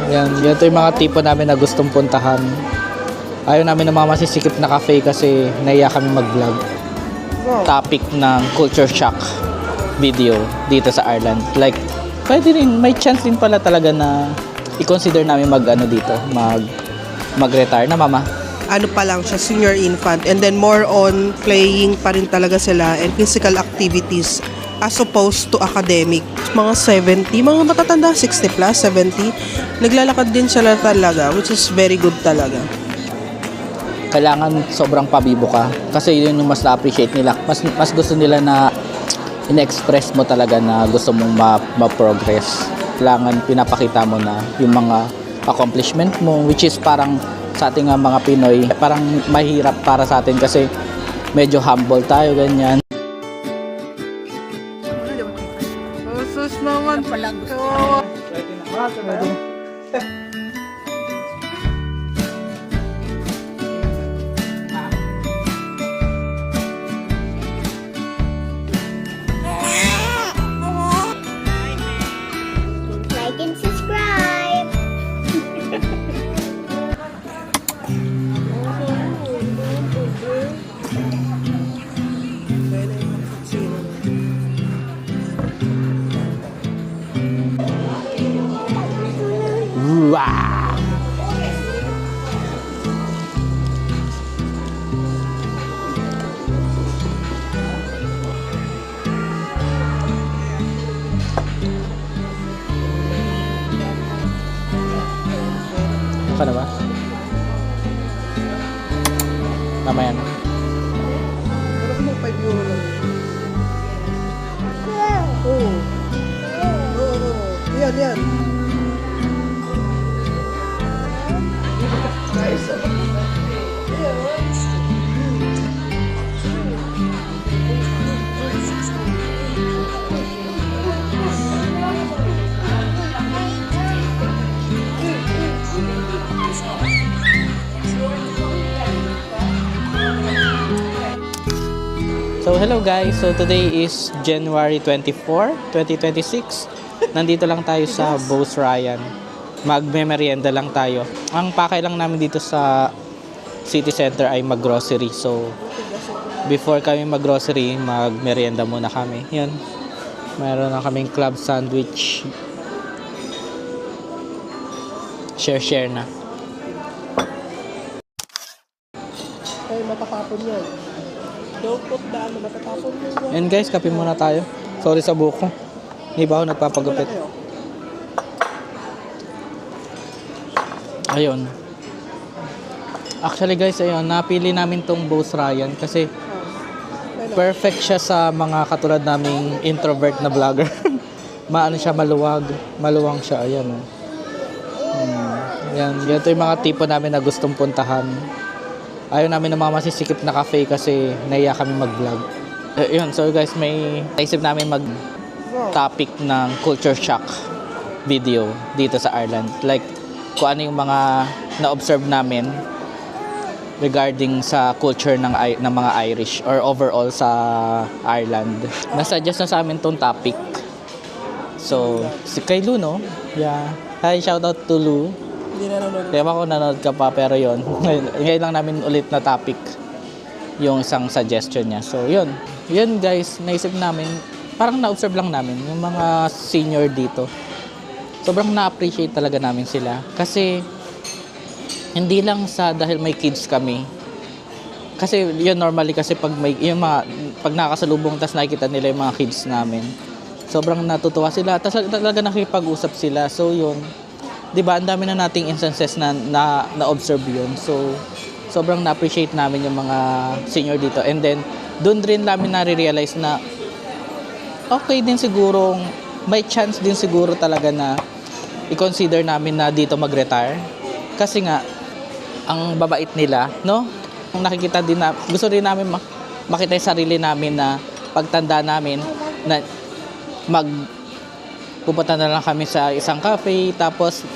Yan, ganito yung mga tipo namin na gustong puntahan. Ayaw namin ng mga masisikip na cafe kasi naiya kami mag-vlog. Topic ng culture shock video dito sa Ireland. Like, pwede rin, may chance din pala talaga na i-consider namin mag-retire na, mama. Ano pa lang siya, senior infant, and then more on playing pa rin talaga sila and physical activities as opposed to academic. Mga 70, mga matatanda, 60 plus, 70, naglalakad din sila talaga, which is very good talaga. Kailangan sobrang pabibo ka kasi yun yung mas na-appreciate nila. Mas gusto nila na in-express mo talaga na gusto mong ma-progress. Kailangan pinapakita mo na yung mga accomplishment mo, which is parang sa ating mga Pinoy, parang mahirap para sa atin kasi medyo humble tayo, ganyan. Sus naman pala. Like and subscribe. Wow! Apa na ba? Tama yan. Pero kung 5 euro lang. Oo. Oo. Yan. So hello guys, so today is January 24, 2026. Nandito lang tayo sa Bose Ryan. Magme-merienda lang tayo. Ang pakay lang namin dito sa city center ay mag-grocery. So before kami mag-grocery, mag-merienda muna kami. Yan. Meron na kaming club sandwich. Share na. Ay, matatapon yan. Don't put down, matatapon yan. And guys, kape muna tayo. Sorry sa buko. Hindi ba ako nagpapagupit? Ayun. Actually guys, ayun, napili namin tong Bose Ryan kasi perfect siya sa mga katulad naming introvert na vlogger. Maano siya, maluwang siya. Ayan. Yan, ganito yung mga tipo namin na gustong puntahan. Ayaw namin ng mga masisikip na cafe kasi naiya kami mag-vlog. Yun, so guys, may naisip namin mag-topic ng culture shock video dito sa Ireland. Like, kung ano yung mga na-observe namin regarding sa culture ng mga Irish or overall sa Ireland. Nasuggest na sa amin tong topic. So, si kay Lu, no? Yeah. Hi, shout out to Lu. Hindi na nanonood. Kaya ako nanonood ka pa, pero yun. Ngayon lang namin ulit na topic yung isang suggestion niya. So, yun. Yun, guys, naisip namin, parang na-observe lang namin yung mga senior dito. Sobrang na-appreciate talaga namin sila. Kasi, hindi lang sa dahil may kids kami. Kasi, yun, normally kasi pag pag nakasalubong, tas nakikita nila yung mga kids namin, sobrang natutuwa sila. Tas talaga nakipag-usap sila. So, yun. 'Di ba, ang dami na nating instances na na-observe 'yun. So sobrang na-appreciate namin yung mga senior dito. And then doon rin namin na-realize na okay din siguro, may chance din siguro talaga na i-consider namin na dito mag-retire. Kasi nga ang babait nila, no? Kung nakikita din na gusto rin namin makita yung sarili namin na pagtanda namin na pupunta na lang kami sa isang cafe, tapos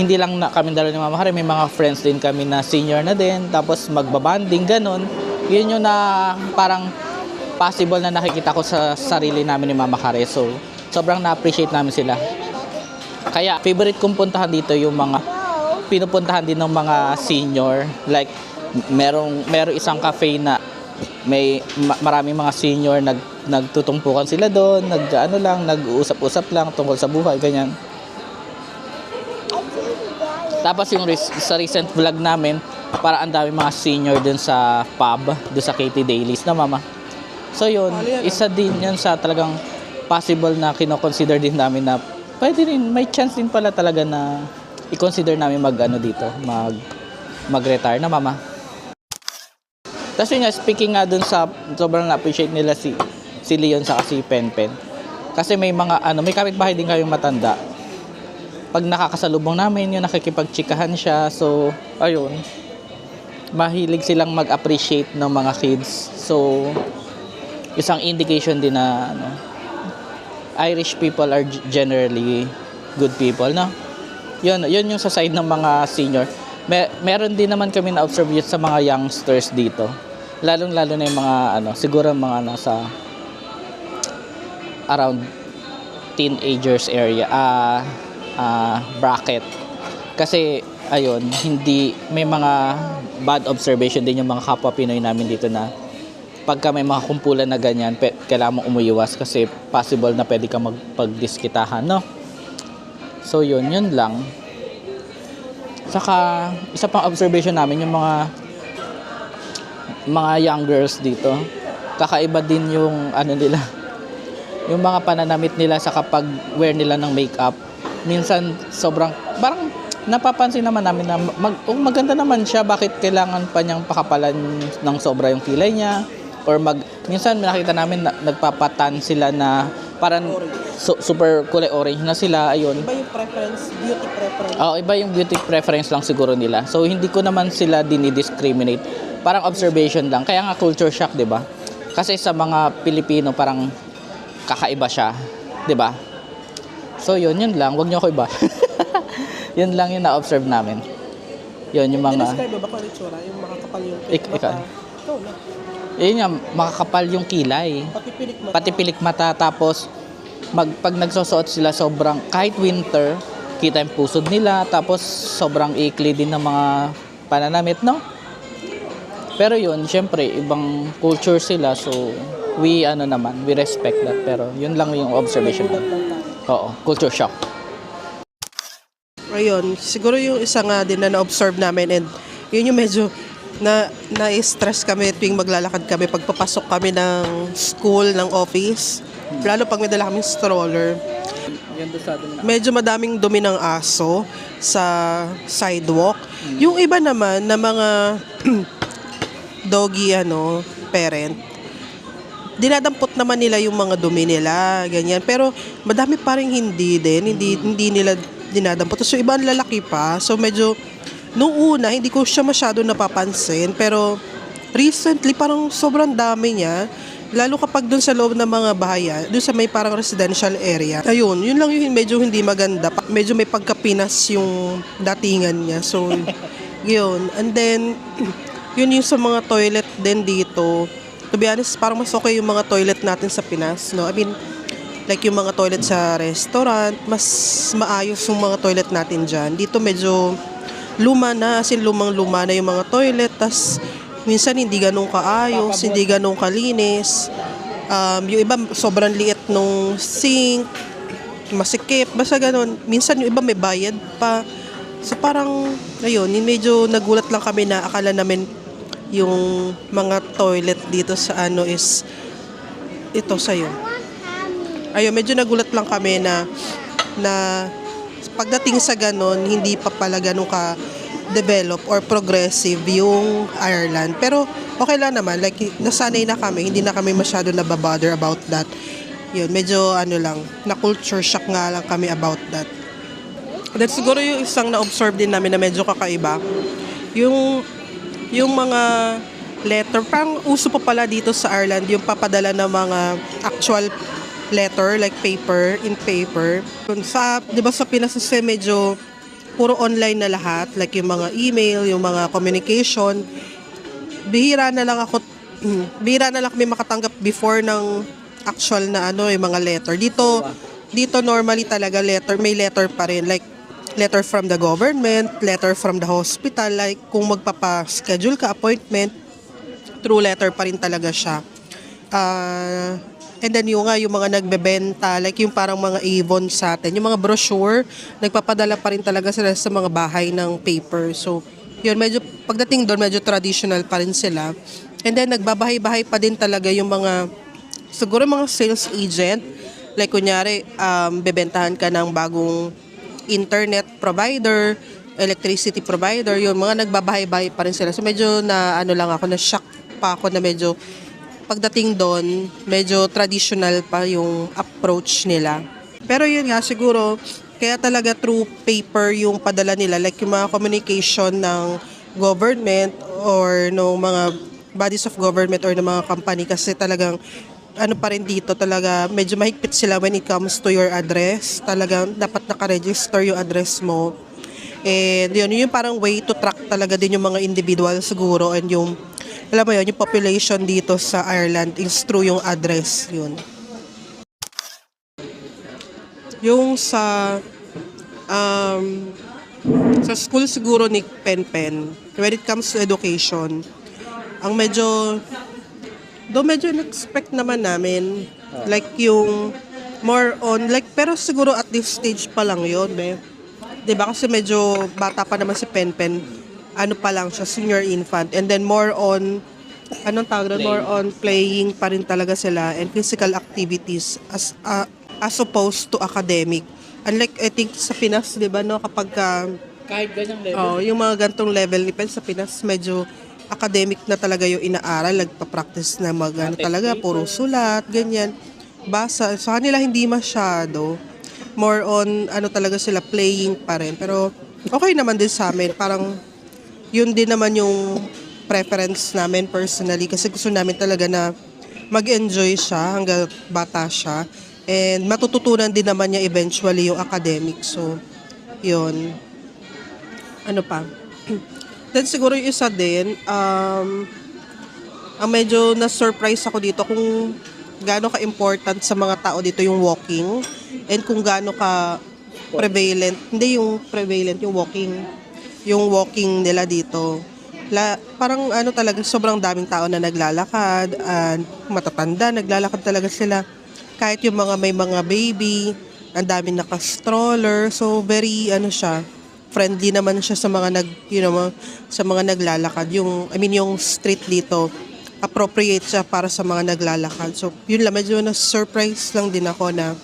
hindi lang na kami dalawa ni Mama Kare, may mga friends din kami na senior na din, tapos magbabanding, ganun. Yun yung na parang possible na nakikita ko sa sarili namin ni Mama Kare. So, sobrang na-appreciate namin sila. Kaya favorite kong puntahan dito yung mga pinupuntahan din ng mga senior. Like merong isang cafe na maraming mga senior nagtutumpukan sila doon, nag-uusap-usap lang tungkol sa buhay, ganyan. Tapos yung sa recent vlog namin, para ang dami mga senior dun sa pub, dun sa Katie Dailies na mama. So yun, isa din yan sa talagang possible na kino-consider din namin na pwede rin, may chance din pala talaga na i-consider namin mag-retire na mama. Tapos yun nga, speaking nga dun sa sobrang na-appreciate nila si Leon sa si Penpen. Kasi may mga may kapitbahay din kayong matanda. Pag nakakasalubong namin, yun nakikipagtsikahan siya. So, ayun. Mahilig silang mag-appreciate ng mga kids. So, isang indication din na Irish people are generally good people, no? Yun yung sa side ng mga senior. Meron din naman kami na-observe sa mga youngsters dito. Lalong-lalo na yung mga siguro mga nasa around teenagers area, bracket. Kasi ayun, may mga bad observation din yung mga kapwa Pinoy namin dito na pagka may mga kumpulan na ganyan, kailangan mong umuiwas kasi possible na pwede ka magpagdiskitahan, no? So yun lang. Saka isa pang observation namin yung mga young girls dito. Kakaiba din yung nila. Yung mga pananamit nila sa kapag wear nila ng makeup. Minsan sobrang parang napapansin naman namin na maganda naman siya, bakit kailangan pa niyang pakapalan ng sobra yung kilay niya, or minsan nakita namin na nagpapatan sila na parang super kulay orange na sila, ayun. Iba yung beauty preference. Iba yung beauty preference lang siguro nila. So hindi ko naman sila dinidiscriminate. Parang observation lang. Kaya nga culture shock, 'di ba? Kasi sa mga Pilipino parang kakaiba siya, 'di ba? So yun lang, wag niyo ako iba. Yun lang yung na-observe namin. Yun yung mga... Describe ba kung ano itsura? Yung makakapal yung kilay? Ikaw na. Yun nga, makakapal yung kilay. Pati pilik mata. Tapos, pag nagsusuot sila sobrang... Kahit winter, kita yung pusod nila. Tapos, sobrang ikli din ng mga pananamit, no? Pero yun, syempre, ibang culture sila. So, we respect that. Pero, yun lang yung observation. Oo, culture shock. Ayun, siguro yung isa nga din na na-observe namin, and yun yung medyo na-stress kami tuwing maglalakad kami pagpapasok kami ng school, ng office. Lalo pag may dala kaming stroller. Medyo madaming dumi ng aso sa sidewalk. Yung iba naman na mga doggy parent, dinadampot naman nila yung mga dumi nila, ganyan. Pero madami pa rin hindi nila dinadampot. So iba ang lalaki pa. So medyo nung una hindi ko siya masyado napapansin, pero recently parang sobrang dami niya. Lalo kapag dun sa loob ng mga bahayan, dun sa may parang residential area. Ayun, yun lang yung medyo hindi maganda. Medyo may pagkapinas yung datingan niya. So yun. And then yun yung sa mga toilet din dito. To be honest, parang mas okay yung mga toilet natin sa Pinas, no? I mean, like yung mga toilet sa restaurant, mas maayos yung mga toilet natin dyan. Dito medyo luma na, as in lumang-luma na yung mga toilet. Tas minsan hindi ganun kaayos, hindi ganun kalinis. Yung iba sobrang liit nung sink, masikip, basta ganun. Minsan yung iba may bayad pa. So parang, ayun, medyo nagulat lang kami na akala namin yung mga toilet dito sa is ito sa'yo. Ayun, medyo nagulat lang kami na pagdating sa ganon, hindi pa pala ganun ka-develop or progressive yung Ireland. Pero okay lang naman, like nasanay na kami, hindi na kami masyado nababother about that. Yun, medyo na culture shock nga lang kami about that. Then siguro yung isang na-observe din namin na medyo kakaiba, yung mga letter, parang uso pa pala dito sa Ireland yung papadala ng mga actual letter, like paper, in paper. Di ba sa Pinas medyo puro online na lahat, like yung mga email, yung mga communication. Bihira na lang kami makatanggap before ng actual na yung mga letter. Dito, Dito normally talaga may letter pa rin. Like, letter from the government, letter from the hospital. Like, kung magpapa-schedule ka appointment, through letter pa rin talaga siya. And then yung mga nagbebenta, like yung parang mga Avon sa atin, yung mga brochure, nagpapadala pa rin talaga sila sa mga bahay ng paper. So, yun, medyo, pagdating doon, medyo traditional pa rin sila. And then, nagbabahay-bahay pa din talaga yung mga, siguro mga sales agent. Like, kunyari, bebentahan ka ng bagong internet provider, electricity provider, yung mga nagbabahay-bahay pa rin sila. So, medyo na-shock pa ako na medyo pagdating doon, medyo traditional pa yung approach nila. Pero yun nga, siguro, kaya talaga through paper yung padala nila, like yung mga communication ng government or ng mga bodies of government or ng mga company, kasi talagang, ano pa rin dito, talaga medyo mahigpit sila when it comes to your address. Talagang dapat nakaregister yung address mo. And yun, yung parang way to track talaga din yung mga individual siguro, and yung alam mo yun, yung population dito sa Ireland is through yung address, yun. Yung sa school siguro ni Penpen, when it comes to education, ang medyo in-expect naman namin, like yung more on, like, pero siguro at this stage pa lang yun, diba? Kasi medyo bata pa naman si Penpen, ano pa lang siya, senior infant. And then more on, more on playing pa rin talaga sila and physical activities as opposed to academic. Unlike, I think, sa Pinas, di ba, no, kapag Kahit ganyang level. yung mga gantong level, depende sa Pinas, medyo academic na talaga yung inaaral, nagpa-practice na talaga, puro sulat, ganyan, basa. Sa kanila, hindi masyado. More on, talaga sila, playing pa rin. Pero, okay naman din sa amin. Parang, yun din naman yung preference namin personally, kasi gusto namin talaga na mag-enjoy siya hanggang bata siya. And matututunan din naman niya eventually yung academic. So, yun. Ano pa? Then siguro yung isa din, ang medyo na-surprise ako dito kung gaano ka-important sa mga tao dito yung walking, and kung gaano ka prevalent, hindi yung prevalent, yung walking nila dito. Parang talaga, sobrang daming tao na naglalakad, matatanda, naglalakad talaga sila. Kahit yung may mga baby, ang daming naka-stroller. So, very, friendly naman siya sa mga sa mga naglalakad. Yung street dito, appropriate siya para sa mga naglalakad. So, yun lang, medyo na-surprise lang din ako na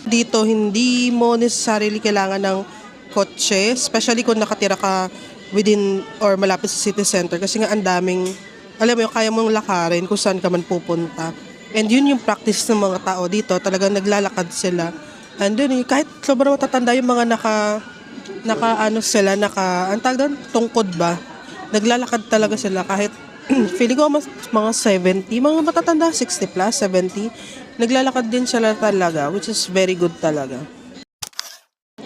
dito, hindi mo necessarily kailangan ng kotse, especially kung nakatira ka within or malapit sa city center, kasi nga ang daming, alam mo, kaya mong lakarin kung saan ka man pupunta. And yun yung practice ng mga tao dito, talagang naglalakad sila. And yun, kahit sobrang matatanda yung mga ang tawag doon, tungkod ba? Naglalakad talaga sila kahit feeling ko mga 70, mga matatanda, 60 plus, 70, naglalakad din sila talaga, which is very good talaga.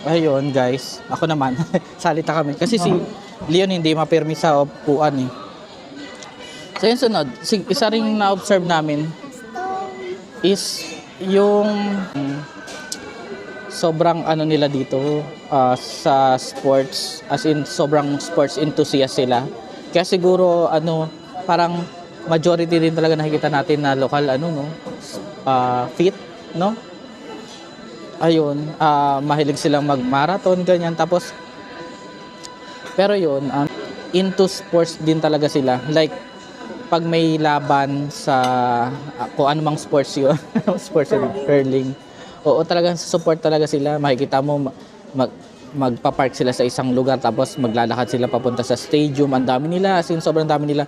Ayun guys, ako naman, salita kami. Kasi si Leon hindi mapirmi sa upuan eh. So yung sunod, isa rin na-observe namin is yung sobrang nila dito sa sports, as in sobrang sports enthusiast sila. Kaya siguro parang majority din talaga nakikita natin na local fit, no? Ayun, mahilig silang mag-marathon, ganyan. Tapos, pero yun, into sports din talaga sila. Like, pag may laban sa, kung anumang sports yun, sports yun, curling. Oo, talagang support talaga sila. Makikita mo, magpa-park sila sa isang lugar, tapos maglalakad sila papunta sa stadium. Ang dami nila, as in, sobrang dami nila.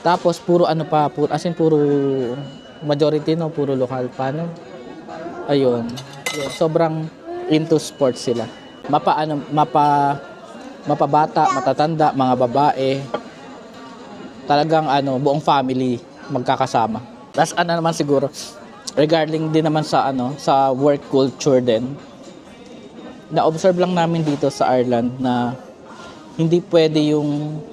Tapos, puro puro majority, no, puro lokal pa, no? Ayun. Sobrang into sports sila. Mapabata, matatanda, mga babae. Talagang buong family magkakasama. Tapos naman siguro, regarding din naman sa sa work culture din. Na-observe lang namin dito sa Ireland na hindi pwede yung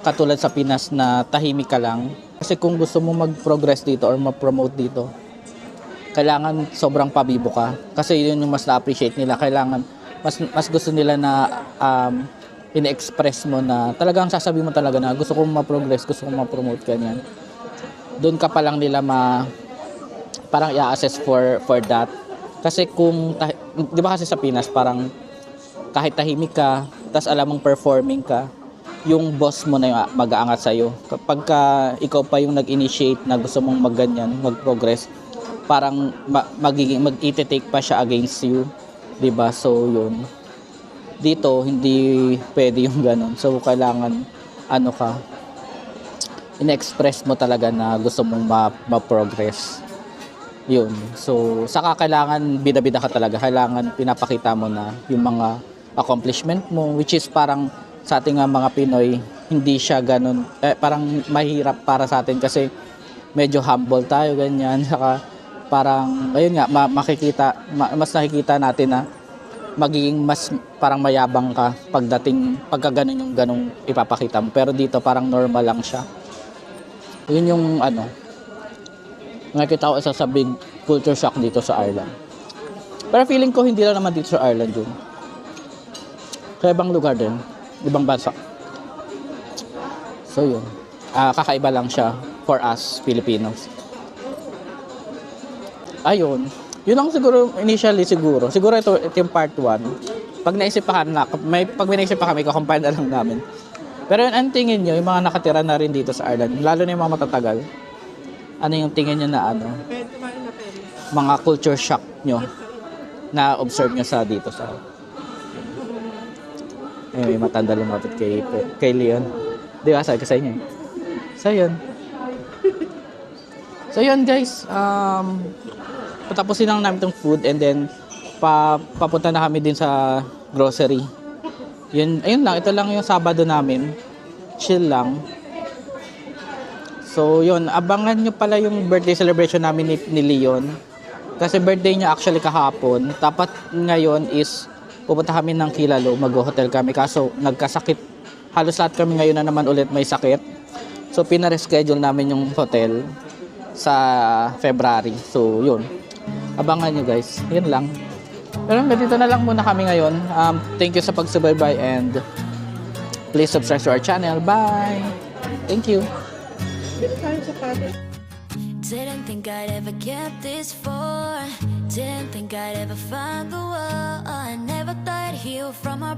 katulad sa Pinas na tahimik ka lang. Kasi kung gusto mo mag-progress dito or ma-promote dito, kailangan sobrang pabibo ka. Kasi yun yung mas na-appreciate nila. Kailangan, mas gusto nila na ine-express mo na talagang sasabi mo talaga na gusto kong ma-progress, gusto kong ma-promote ganyan. Doon ka pa lang nila parang i-assess for that. Kasi kung, di ba kasi sa Pinas, parang kahit tahimik ka, tas alam mong performing ka, yung boss mo na yung mag-aangat sa'yo. Kapag ikaw pa yung nag-initiate na gusto mong magganyan, mag-progress, parang mag-i-take pa siya against you. Diba? So, yun. Dito, hindi pwede yung ganun. So, kailangan, ina-express mo talaga na gusto mong ma-progress. Yun. So, saka kailangan bida-bida ka talaga. Kailangan pinapakita mo na yung mga accomplishment mo, which is parang sa ating mga Pinoy, hindi siya ganun. Parang mahirap para sa atin kasi medyo humble tayo, ganyan. Saka parang, ayun nga, mas nakikita natin na magiging mas parang mayabang ka pagka ganun yung ganung ipapakita mo. Pero dito parang normal lang siya. Yun yung nakikita ko isa sa big culture shock dito sa Ireland. Pero feeling ko hindi lang naman dito sa Ireland yun. Sa ibang lugar din, ibang bansa. So yun, kakaiba lang siya for us Filipinos. Ayun, yun ang siguro initially siguro ito yung part 1. Pag naisip pa pag may naisip pa kami, kakompile na lang namin. Pero yun, ang tingin nyo, yung mga nakatira na rin dito sa Ireland, lalo na yung mga matatagal, ano yung tingin nyo na mga culture shock nyo na observe nyo sa dito sa may matanda lumapit kay Leon. Di ba, sabi ko sa inyo. So yun guys, patapusin lang namin itong food and then papunta na kami din sa grocery. Ayun lang, ito lang yung Sabado namin. Chill lang. So yun, abangan nyo pala yung birthday celebration namin ni Leon. Kasi birthday niya actually kahapon. Tapat ngayon is pupunta kami ng Kilalo, mag-hotel kami. Kaso nagkasakit. Halos lahat kami ngayon na naman ulit may sakit. So pina-reschedule namin yung hotel sa February. So yun, abangan nyo guys. Yun lang. Pero dito na lang muna kami ngayon. Thank you sa pagsubaybay and please subscribe to our channel. Bye! Thank you! Didn't think I'd ever get this far. Didn't think I'd ever find the one. I never thought I'd heal from our